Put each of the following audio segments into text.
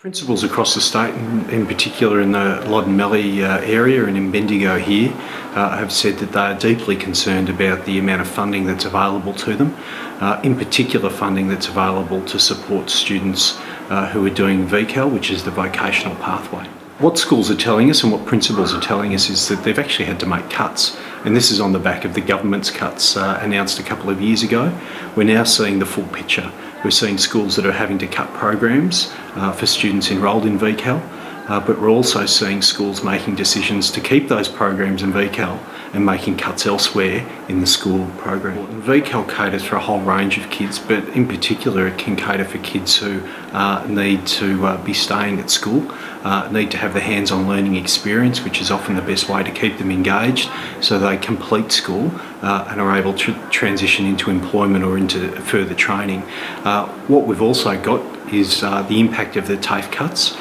Principals across the state, in particular in the Loddon Mallee area and in Bendigo here, have said that they are deeply concerned about the amount of funding that's available to them, in particular funding that's available to support students who are doing VCAL, which is the vocational pathway. What schools are telling us and what principals are telling us is that they've actually had to make cuts, and this is on the back of the government's cuts announced a couple of years ago. We're now seeing the full picture. We're seeing schools that are having to cut programs for students enrolled in VCAL, but we're also seeing schools making decisions to keep those programs in VCAL and making cuts elsewhere in the school program. VCAL caters for a whole range of kids, but in particular it can cater for kids who need to be staying at school, need to have the hands-on learning experience, which is often the best way to keep them engaged, so they complete school and are able to transition into employment or into further training. What we've also got is the impact of the TAFE cuts.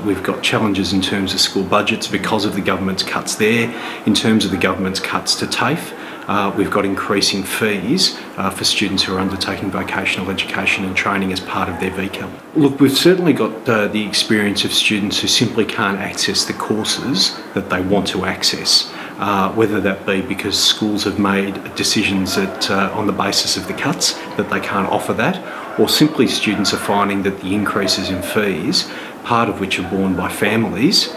We've got challenges in terms of school budgets because of the government's cuts there. In terms of the government's cuts to TAFE, we've got increasing fees for students who are undertaking vocational education and training as part of their VCAL. Look, we've certainly got the experience of students who simply can't access the courses that they want to access, whether that be because schools have made decisions that on the basis of the cuts that they can't offer that, or simply students are finding that the increases in fees, part of which are borne by families,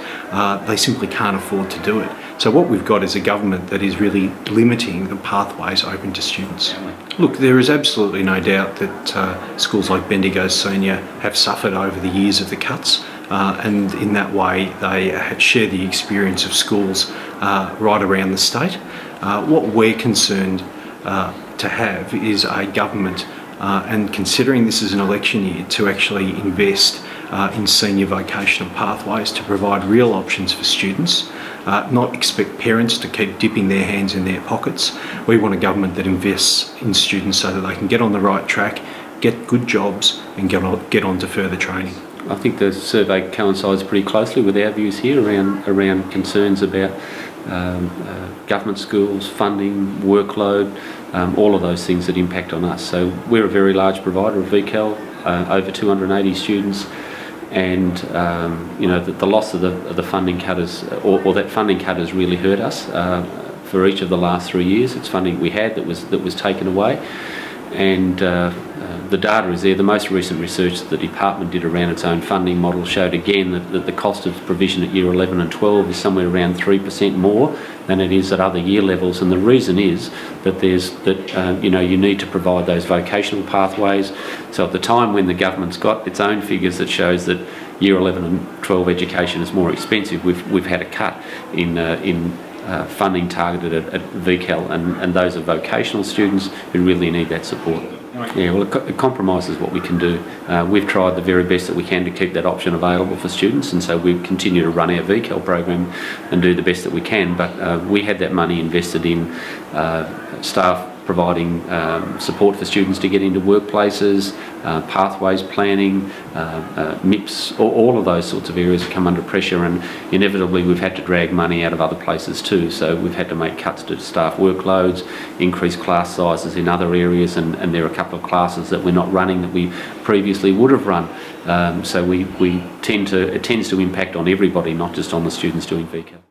they simply can't afford to do it. So what we've got is a government that is really limiting the pathways open to students. Look, there is absolutely no doubt that schools like Bendigo Senior have suffered over the years of the cuts, and in that way they share the experience of schools right around the state. What we're concerned to have is a government, and considering this is an election year, to actually invest in senior vocational pathways to provide real options for students, not expect parents to keep dipping their hands in their pockets. We want a government that invests in students so that they can get on the right track, get good jobs and get on to further training. I think the survey coincides pretty closely with our views here around concerns about government schools, funding, workload, all of those things that impact on us. So we're a very large provider of VCAL, over 280 students, and the loss of the funding cut or that funding cut has really hurt us for each of the last 3 years. It's funding we had that was taken away, and the data is there. The most recent research that the department did around its own funding model showed again that the cost of provision at year 11 and 12 is somewhere around 3% more than it is at other year levels, and the reason is that you need to provide those vocational pathways. So at the time when the government's got its own figures that shows that year 11 and 12 education is more expensive, we've had a cut in funding targeted at VCAL, and those are vocational students who really need that support. Yeah, well, it compromises what we can do. We've tried the very best that we can to keep that option available for students, and so we continue to run our VCAL program and do the best that we can, but we had that money invested in staff providing support for students to get into workplaces, pathways planning, MIPS, all of those sorts of areas come under pressure, and inevitably we've had to drag money out of other places too. So we've had to make cuts to staff workloads, increase class sizes in other areas, and there are a couple of classes that we're not running that we previously would have run. So it tends to impact on everybody, not just on the students doing VCAL.